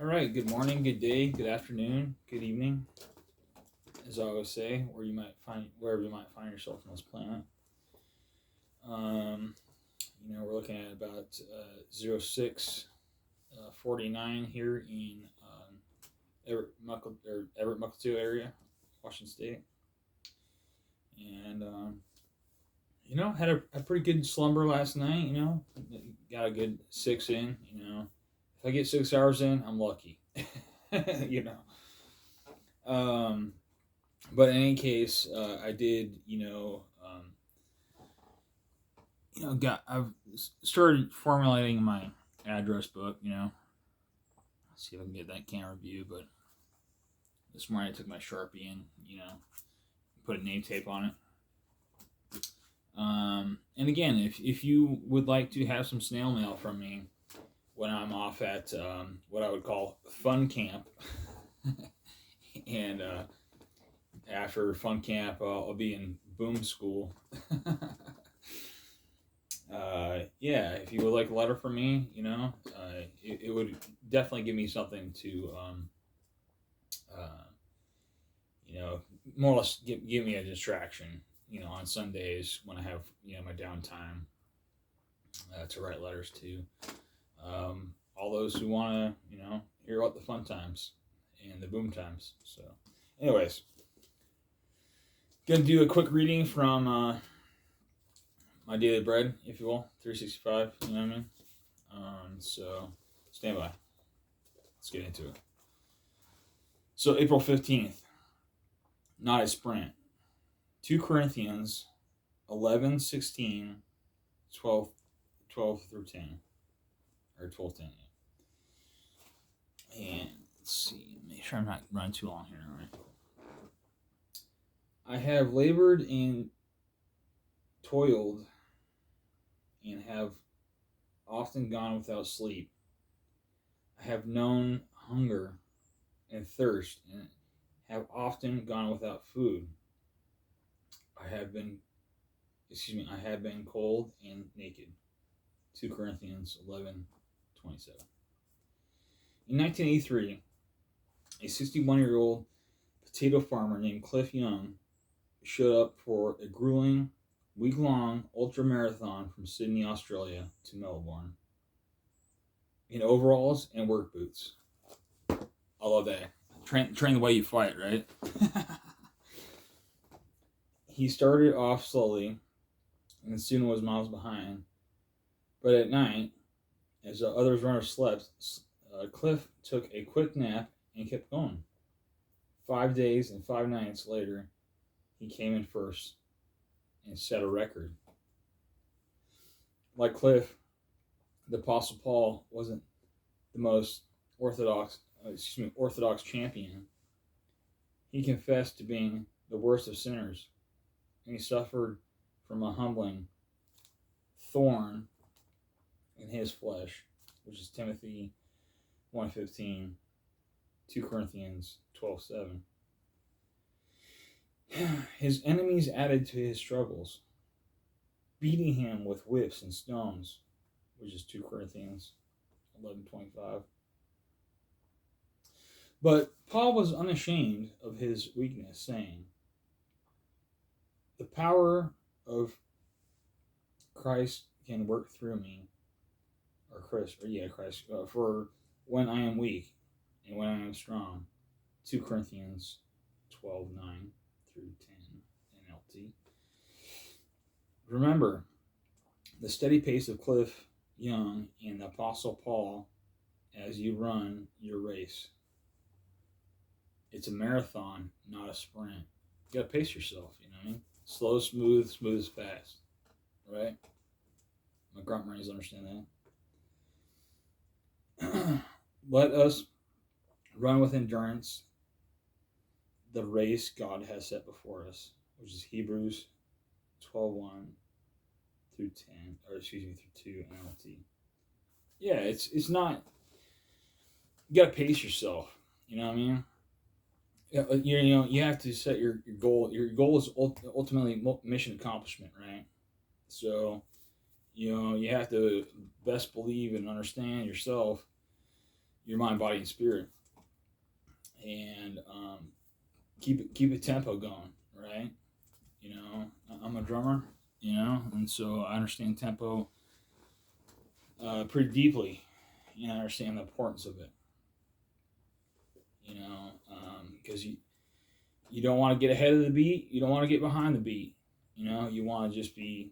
All right. Good morning, good day, good afternoon, good evening, as I always say, wherever you might find yourself on this planet. Um, we're looking at about 0649 here in Everett Muckletoo area, Washington State, and had a pretty good slumber last night. Got a good six in. If I get 6 hours in, I'm lucky. you know. Um, but in any case, I did, I've started formulating my address book. See if I can get that camera view. But this morning I took my Sharpie and put a name tape on it. And again, if you would like to have some snail mail from me when I'm off at what I would call fun camp, and after fun camp, I'll be in boom school. Yeah, if you would like a letter from me, it would definitely give me something to, uh, more or less give me a distraction, on Sundays when I have, my downtime to write letters to. All those who want to, hear about the fun times and the boom times. So, anyways, gonna do a quick reading from my daily bread, if you will, 365. You know what I mean? So stand by. Let's get into it. So April 15th, not a sprint. 2 Corinthians 11, 16, 12, 12 through 10. Or 12, 10. And let's see, make sure I'm not running too long here, all right? I have labored and toiled and have often gone without sleep. I have known hunger and thirst and have often gone without food. I have been cold and naked. 2 Corinthians 11:27. In 1983, a 61-year-old potato farmer named Cliff Young showed up for a grueling, week-long ultra-marathon from Sydney, Australia to Melbourne in overalls and work boots. I love that. Train the way you fight, right? He started off slowly and soon was miles behind. But at night, as the other runners slept, Cliff took a quick nap and kept going. 5 days and 5 nights later, he came in first and set a record. Like Cliff, the Apostle Paul wasn't the most orthodox champion. He confessed to being the worst of sinners, and he suffered from a humbling thorn in his flesh, which is Timothy 1:15, 2 Corinthians 12:7. His enemies added to his struggles, beating him with whips and stones, which is 2 Corinthians 11:25. But Paul was unashamed of his weakness, saying, "The power of Christ can work through me," Christ, for when I am weak and when I am strong. 2 Corinthians 12:9 through 10 NLT. Remember the steady pace of Cliff Young and the Apostle Paul as you run your race. It's a marathon, not a sprint. You gotta pace yourself, you know what I mean? Slow, smooth is fast. Right? My grunt brains understand that. Let us run with endurance the race God has set before us, which is Hebrews 12:1 through 10, through 2 NLT. Yeah, it's not. You gotta pace yourself. You know what I mean? You have to set your goal. Your goal is ultimately mission accomplishment, right? So, you have to best believe and understand yourself your mind, body, and spirit, and keep a tempo going, right? You know, I'm a drummer, you know, and so I understand tempo pretty deeply, and I understand the importance of it, you know, because you don't want to get ahead of the beat, you don't want to get behind the beat, you know, you want to just be,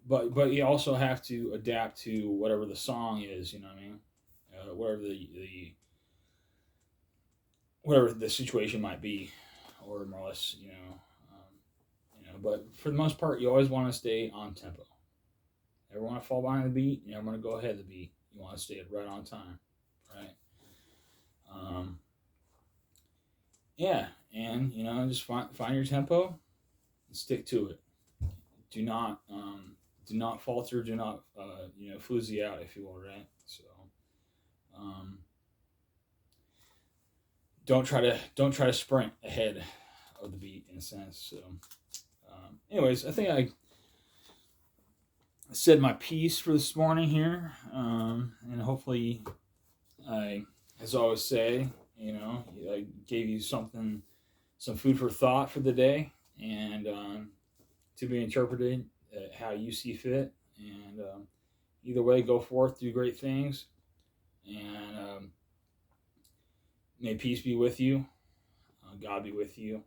but you also have to adapt to whatever the song is, you know what I mean, whatever whatever the situation might be, or more or less, but for the most part, you always want to stay on tempo. You never want to fall behind the beat. You never want to go ahead of the beat. You want to stay right on time, right? Um, yeah, and just find your tempo and stick to it. Do not falter. Do not floozy out, if you will, right? So um, don't try to sprint ahead of the beat in a sense. So, anyways, I think I said my piece for this morning here, and hopefully, as I always say, I gave you some food for thought for the day, and to be interpreted how you see fit. And either way, go forth, do great things, and may peace be with you, God be with you,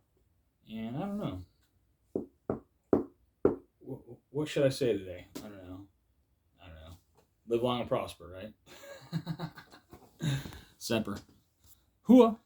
and I don't know. What should I say today? I don't know. Live long and prosper, right? Semper. Hua.